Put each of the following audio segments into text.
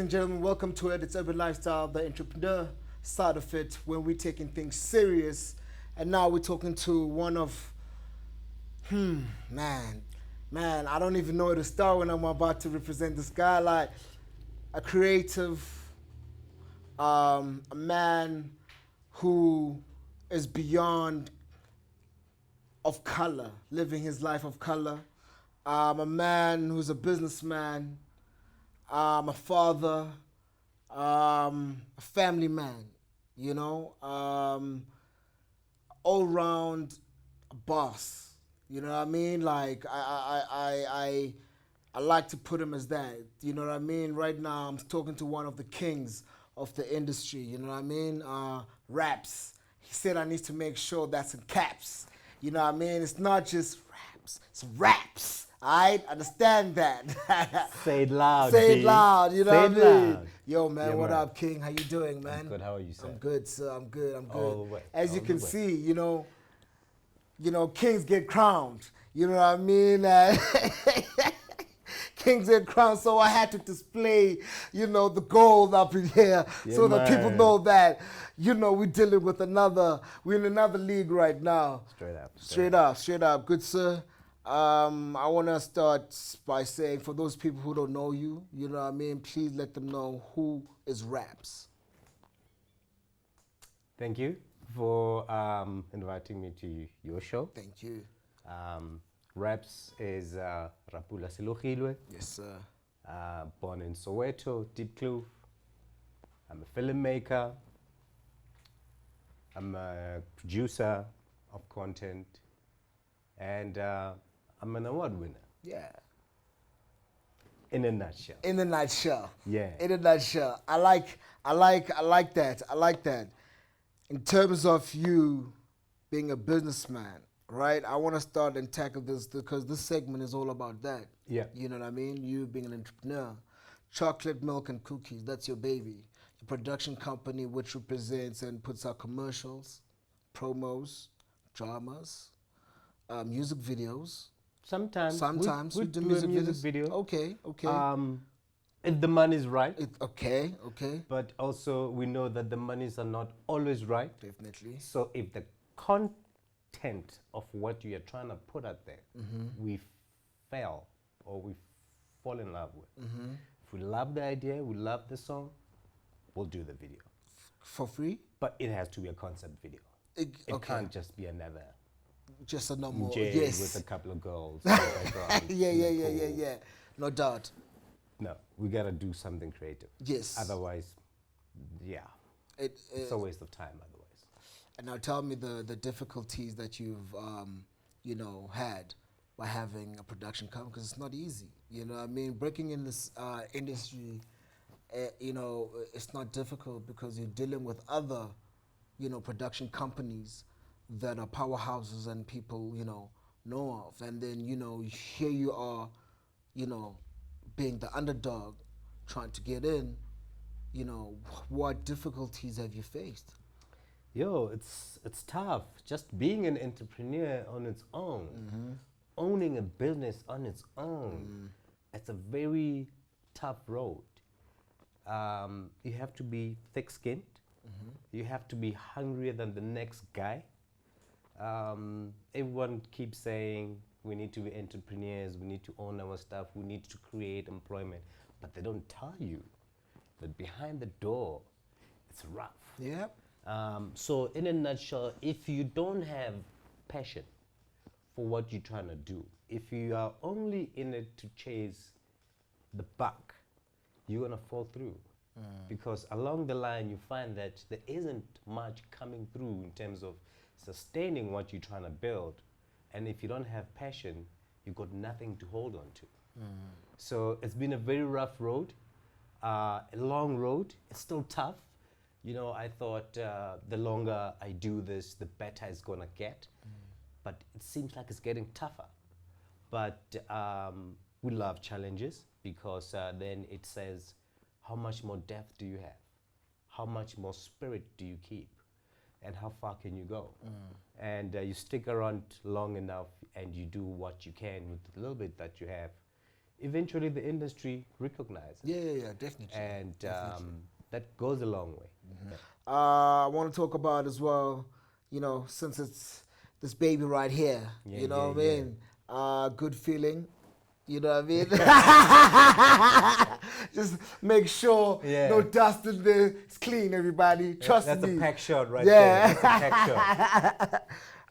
and gentlemen, welcome to it. It's Urban Lifestyle, the entrepreneur side of it, when we're taking things serious. And now we're talking to one of, man, I don't even know where to start when I'm about to represent this guy. Like a creative, a man who is beyond of color, living his life of color. A man who's a businessman, a father, a family man, all-round boss. You know what I mean? Like I like to put him as that. You know what I mean? Right now I'm talking to one of the kings of the industry. You know what I mean? RAPS. He said I need to make sure that's in caps. You know what I mean? It's not just raps, it's raps. Alright? Understand that. Say it loud. Say it loud, you know Say what I it mean? loud. Yo, man, Yeah, what man. up, King? How you doing, man? I'm good. How are you, sir? I'm good, sir. I'm good. All the way. As you All can the way. see, kings get crowned. You know what I mean? Kings get crowned, so I had to display, the gold up in here, Yeah, so that people man. know that, we're dealing with we're in another league right now. Straight up. Straight up. Good, sir. I want to start by saying, for those people who don't know you, you know what I mean, please let them know who is RAPS. Thank you for inviting me to your show. Thank you. RAPS is Rapula Silogilwe, Yes, sir. born in Soweto, Deep Kloof. I'm a filmmaker. I'm a producer of content, and I'm an award winner. Yeah. In a nutshell. In a nutshell. Yeah. In a nutshell. I like that. I like that. In terms of you being a businessman, right? I want to start and tackle this because this segment is all about that. Yeah. You know what I mean? You being an entrepreneur. Chocolate, milk, and cookies, that's your baby. The production company which represents and puts out commercials, promos, dramas, music videos. Sometimes we do music videos. video. Okay. If the money's right. Okay. But also we know that the monies are not always right. Definitely. So if the content of what you are trying to put out there, we fail or we fall in love with. If we love the idea, we love the song, we'll do the video. For free? But it has to be a concept video. It can't just be another Just a normal, J yes. with a couple of girls. in the background. Yeah. No doubt. No, we gotta do something creative. Yes. Otherwise, yeah, it's a waste of time otherwise. And now tell me the difficulties that you've, had by having a production company, because it's not easy. You know what I mean? Breaking in this industry, it's not difficult because you're dealing with other, production companies that are powerhouses and people, know of. And then, here you are, being the underdog, trying to get in. What difficulties have you faced? Yo, it's tough. Just being an entrepreneur on its own, owning a business on its own, it's a very tough road. You have to be thick-skinned. You have to be hungrier than the next guy. Everyone keeps saying we need to be entrepreneurs, we need to own our stuff, we need to create employment, but they don't tell you that behind the door, it's rough. Yeah. So in a nutshell, if you don't have passion for what you're trying to do, if you are only in it to chase the buck, you're gonna fall through. Because along the line, you find that there isn't much coming through in terms of sustaining what you're trying to build. And if you don't have passion, you've got nothing to hold on to. So it's been a very rough road, a long road. It's still tough. I thought the longer I do this, the better it's gonna get. But it seems like it's getting tougher. But we love challenges because then it says, how much more depth do you have? How much more spirit do you keep? And how far can you go? And you stick around long enough and you do what you can with the little bit that you have, eventually the industry recognizes. Yeah, definitely. And that goes a long way. Yeah. I want to talk about as well, you know, since it's this baby right here, Yeah, you know yeah, what I yeah. mean? Good feeling, you know what I mean? Just make sure Yeah. no dust in there. It's clean, everybody. Trust That's me. a pack shot right Yeah. there. That's a pack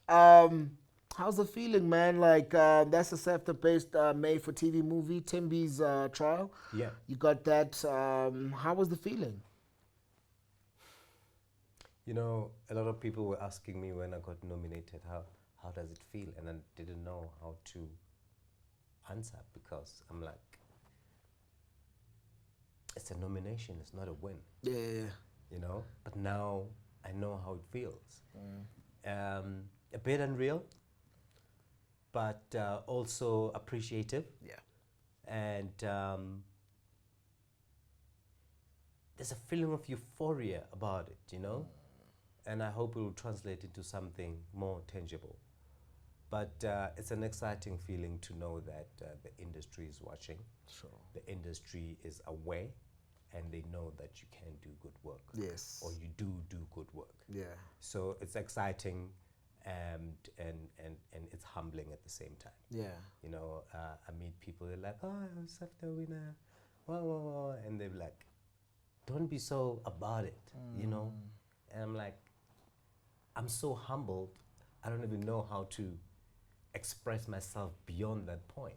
shot. How's the feeling, man? Like, that's a SEPTA-based made for TV movie, Timby's trial. Yeah. You got that. How was the feeling? You know, a lot of people were asking me when I got nominated, how does it feel? And I didn't know how to answer because I'm like, it's a nomination, it's not a win. Yeah. You know, but now I know how it feels. A bit unreal, but also appreciative. Yeah. And there's a feeling of euphoria about it, you know? And I hope it will translate into something more tangible. But it's an exciting feeling to know that the industry is watching. Sure. The industry is aware and they know that you can do good work. Yes. Or you do good work. Yeah. So it's exciting and it's humbling at the same time. Yeah. You know, I meet people, they're like, oh, I was SEPTA winner, wow. And they're like, don't be so about it, you know? And I'm like, I'm so humbled, I don't even know how to express myself beyond that point,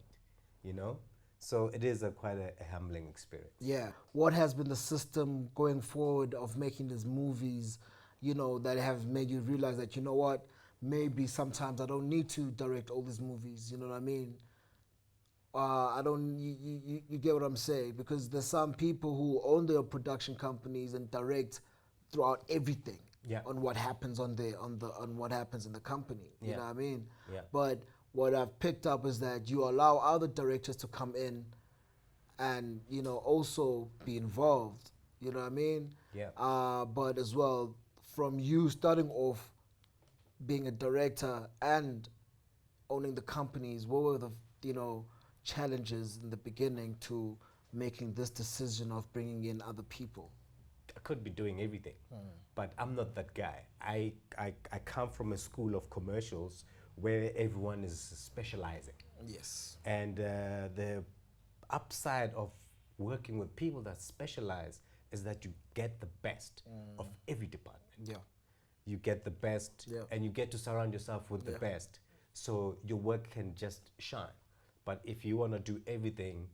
you know? So it is quite a humbling experience. Yeah. What has been the system going forward of making these movies, you know, that have made you realize that, you know what, maybe sometimes I don't need to direct all these movies, you know what I mean? I don't, you get what I'm saying? Because there's some people who own their production companies and direct throughout everything. Yeah. On what happens on what happens in the company. You Yeah. know what I mean? Yeah. But what I've picked up is that you allow other directors to come in and, you know, also be involved. You know what I mean? Yeah. But as well, from you starting off being a director and owning the companies, what were the, you know, challenges in the beginning to making this decision of bringing in other people? I could be doing everything, but I'm not that guy. I come from a school of commercials where everyone is specializing. Yes. And the upside of working with people that specialize is that you get the best of every department. Yeah. You get the best, Yeah. and you get to surround yourself with the Yeah. best, so your work can just shine. But if you want to do everything,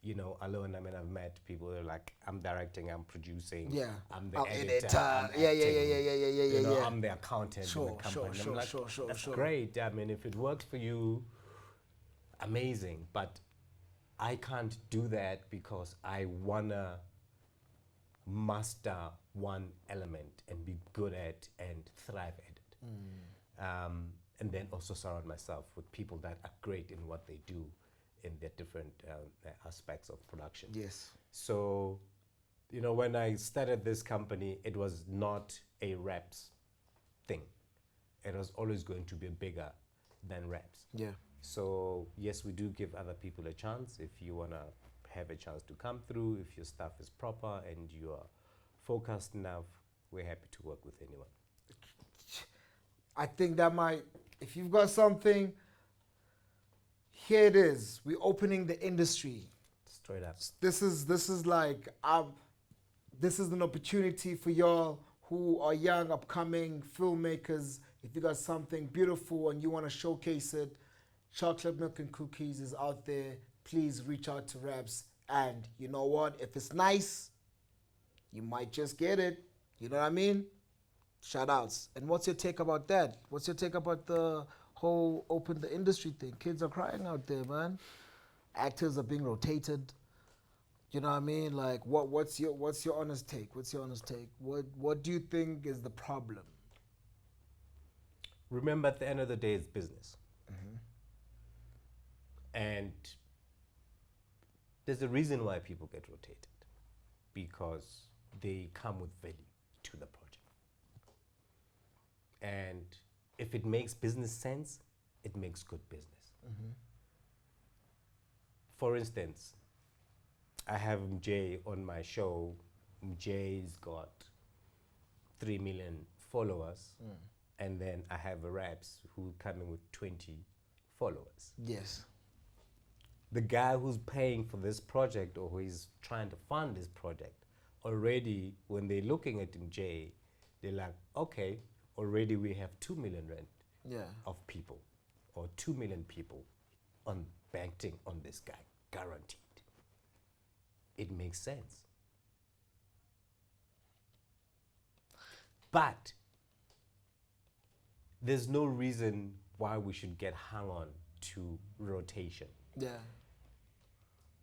you know, alone, I mean, I've met people who are like, I'm directing, I'm producing, Yeah. I'm the I'm editor, editor. I'm Yeah, acting, you know, yeah. I'm the accountant in the company. Sure, I'm like, sure, that's sure. great. I mean, if it works for you, amazing. But I can't do that because I wanna master one element and be good at and thrive at it. And then also surround myself with people that are great in what they do in their different aspects of production. Yes. So, you know, when I started this company, it was not a RAPS thing. It was always going to be bigger than RAPS. Yeah. So yes, we do give other people a chance. If you want to have a chance to come through, if your stuff is proper and you are focused enough, we're happy to work with anyone. I think that might, if you've got something, here it is. We're opening the industry. Straight up. This is like, this is an opportunity for y'all who are young, upcoming filmmakers. If you got something beautiful and you want to showcase it, Chocolate Milk and Cookies is out there. Please reach out to RAPS. And you know what? If it's nice, you might just get it. You know what I mean? Shout outs. And what's your take about that? What's your take about the whole open the industry thing? Kids are crying out there, man. Actors are being rotated. You know what I mean? Like, what's your honest take? What's your honest take? What do you think is the problem? Remember, at the end of the day, it's business. And there's a reason why people get rotated, because they come with value to the project. And if it makes business sense, it makes good business. for instance, I have Jay on my show. Jay's got 3 million followers, and then I have a RAPS who coming with 20 followers. Yes. The guy who's paying for this project or who is trying to fund this project, already when they're looking at him, Jay, they're like, okay, already we have 2 million rand Yeah. of people, or 2 million people on banking on this guy, guaranteed. It makes sense. But there's no reason why we should get hung on to rotation, Yeah.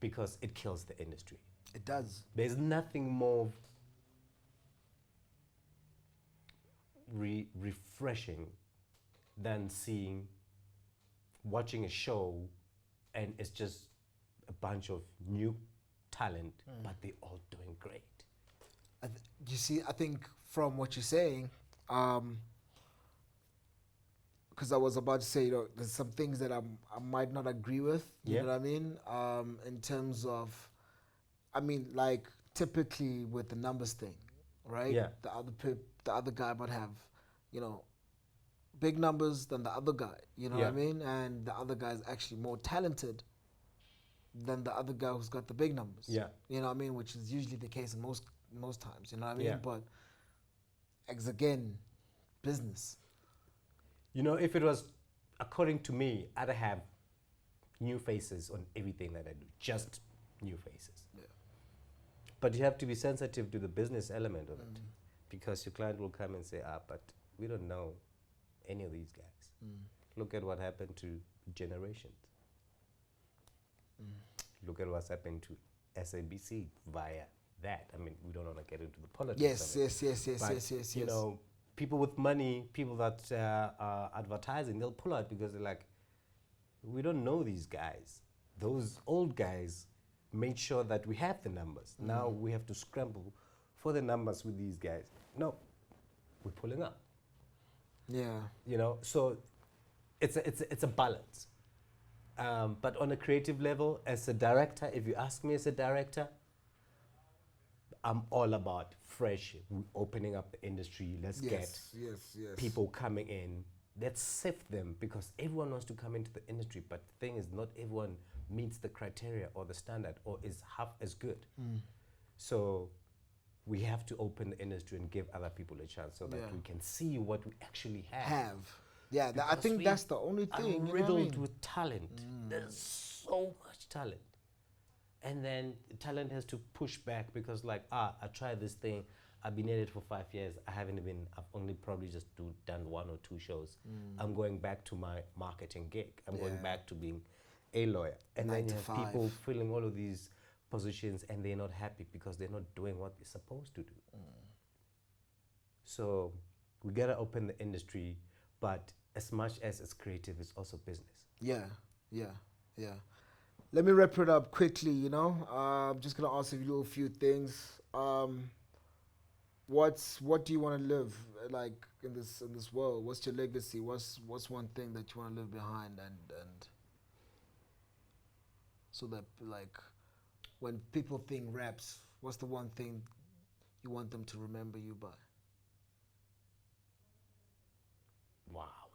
because it kills the industry. It does. There's nothing more refreshing than watching a show and it's just a bunch of new talent, but they're all doing great. You see, I think from what you're saying, because I was about to say, there's some things that I might not agree with. You know what I mean? In terms of, like typically with the numbers thing, right? Yeah. The other guy might have, big numbers than the other guy. You know what I mean? And the other guy is actually more talented than the other guy who's got the big numbers. Yeah. You know what I mean? Which is usually the case in most times. You know what I mean? Yeah. But again, business. If it was according to me, I'd have new faces on everything that I do, just new faces. Yeah. But you have to be sensitive to the business element of it, because your client will come and say, but we don't know any of these guys. Look at what happened to Generations. Look at what's happened to SABC via that. We don't want to get into the politics of it. Yes. People with money, people that are advertising, they'll pull out because they're like, we don't know these guys. Those old guys made sure that we have the numbers. Now we have to scramble for the numbers with these guys. No, we're pulling up. Yeah. So it's a balance. But on a creative level, as a director, if you ask me as a director, I'm all about fresh, opening up the industry. Let's get people coming in. Let's sift them, because everyone wants to come into the industry. But the thing is, not everyone meets the criteria or the standard or is half as good. So we have to open the industry and give other people a chance so that we can see what we actually have. Yeah, I think that's the only thing. I'm riddled with talent. There's so much talent. And then talent has to push back because I tried this thing. I've been at it for 5 years. I've only probably just done 1 or 2 shows. I'm going back to my marketing gig. I'm going back to being a lawyer. And then you have people filling all of these positions and they're not happy because they're not doing what they're supposed to do. So we gotta open the industry, but as much as it's creative, it's also business. Yeah. Let me wrap it up quickly. I'm just gonna ask you a few things. What do you want to live like in this world? What's your legacy? What's one thing that you want to leave behind, and so that when people think raps, what's the one thing you want them to remember you by? Wow,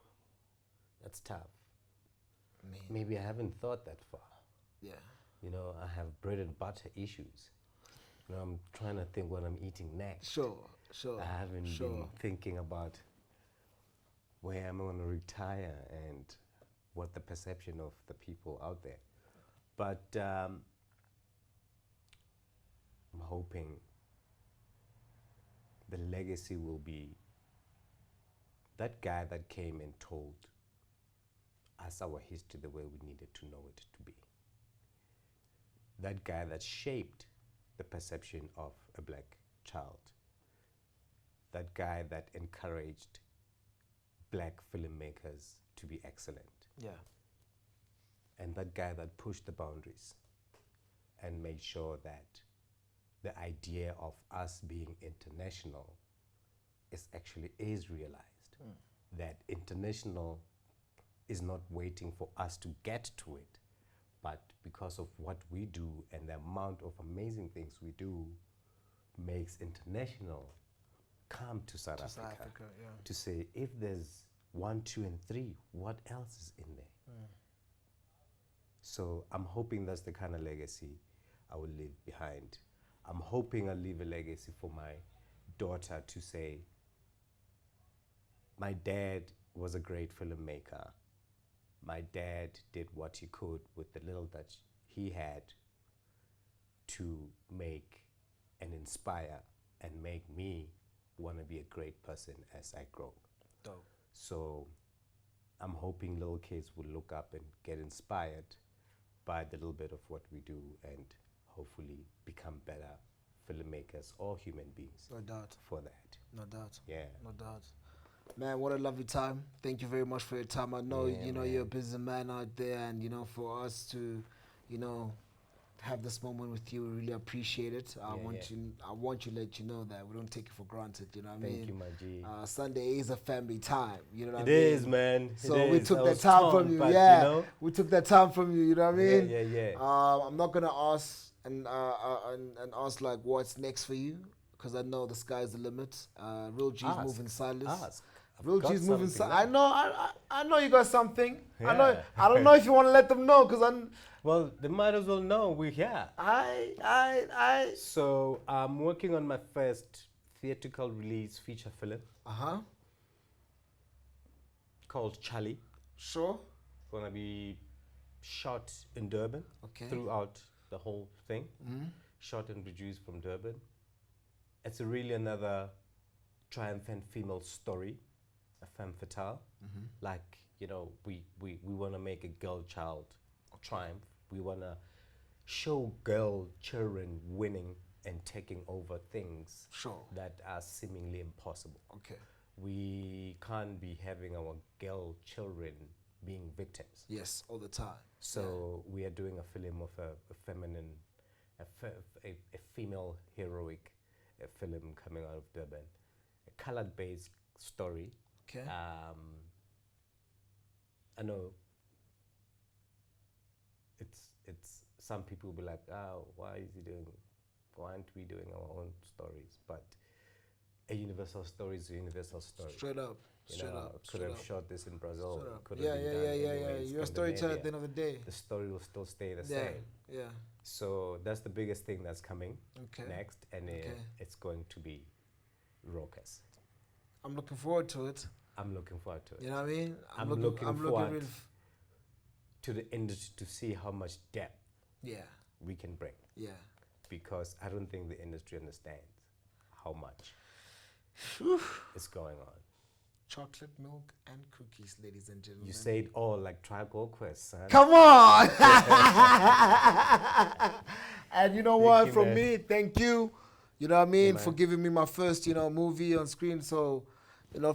that's tough. Man. Maybe I haven't thought that far. Yeah. I have bread and butter issues. I'm trying to think what I'm eating next. Sure. I haven't been thinking about where I'm going to retire and what the perception of the people out there. But I'm hoping the legacy will be that guy that came and told us our history the way we needed to know it to be. That guy that shaped the perception of a black child. That guy that encouraged black filmmakers to be excellent. Yeah. And that guy that pushed the boundaries and made sure that the idea of us being international is realized. That international is not waiting for us to get to it, but because of what we do and the amount of amazing things we do, makes international come to South Africa, yeah. to say, if there's 1, 2, and 3, what else is in there? So I'm hoping that's the kind of legacy I will leave behind. I'm hoping I'll leave a legacy for my daughter to say, my dad was a great filmmaker. My dad did what he could with the little that he had to make and inspire and make me want to be a great person as I grow. Dope. So I'm hoping little kids will look up and get inspired by the little bit of what we do and hopefully become better filmmakers or human beings. No doubt. For that. No doubt. Yeah. No doubt. Man, what a lovely time. Thank you very much for your time. I know, Yeah, man. you're a busy man out there, and, for us to, have this moment with you, we really appreciate it. I want to let you know that we don't take it for granted, you know what I mean? Thank you, my G. Sunday is a family time, you know what I It mean? is, man. So It we is. took I that was time torn, from you, but, yeah. you know, We took that time from you, you know what I mean? Yeah. I'm not gonna ask and ask like what's next for you, because I know the sky's the limit. Real G's Ask. moving silence. Ask. I've Real got G's moving something silence. I know you got something. I know. Yeah. I don't know if you want to let them know, because Well, they might as well know we're here. I. So I'm working on my first theatrical release feature film called Charlie. Sure. Gonna be shot in Durban. Okay. Throughout the whole thing. Shot and produced from Durban. It's really another triumphant female story, a femme fatale. Like, we want to make a girl child triumph. We want to show children winning and taking over things Sure. that are seemingly impossible. Okay. We can't be having our girl children being victims. Yes, all the time. So we are doing a film of a feminine, a female heroic film coming out of Durban, a colored-based story. Okay. I know it's some people will be like, why aren't we doing our own stories? But a universal story is a universal story. Straight up. Could have shot this in Brazil. Could have Yeah. been done anywhere in You're a storyteller at Scandinavia. the end of the day. The story will still stay the Yeah. same. Yeah. So that's the biggest thing that's coming next, and it's going to be raucous. I'm looking forward to it. I'm looking forward to it. You know what I mean? I'm looking forward to the industry to see how much depth we can bring. Yeah. Because I don't think the industry understands how much is going on. Chocolate milk and cookies, ladies and gentlemen. You say it all like Tribe Called Quest, son. Come on! And you know what? you, From man. me, thank you. You know what I mean? man. For giving me my first, movie on screen. So,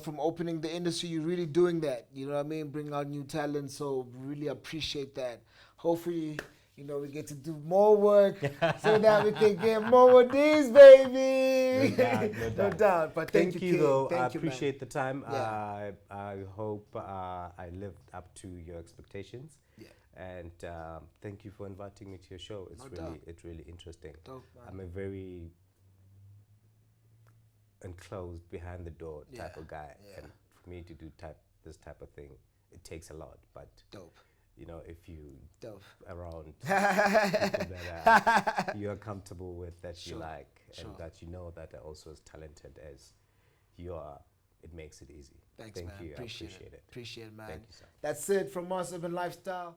from opening the industry, you're really doing that. You know what I mean? Bring out new talent. So, really appreciate that. Hopefully, we get to do more work so that we can get more of these, baby. No doubt. But thank you, you kid. though. Thank I you, man. appreciate the time. Yeah. I hope I lived up to your expectations. Yeah. And thank you for inviting me to your show. It's really interesting. Dope, man. I'm a very enclosed, behind the door type of guy, and for me to do this type of thing, it takes a lot. But Dope. If you Dope. around people that you're comfortable with, that you like, Sure. and that you know that are also as talented as you are, it makes it easy. Thanks, Thank man. you. Appreciate I appreciate it. Appreciate it, man. Thank you, sir. That's it from us, Urban Lifestyle.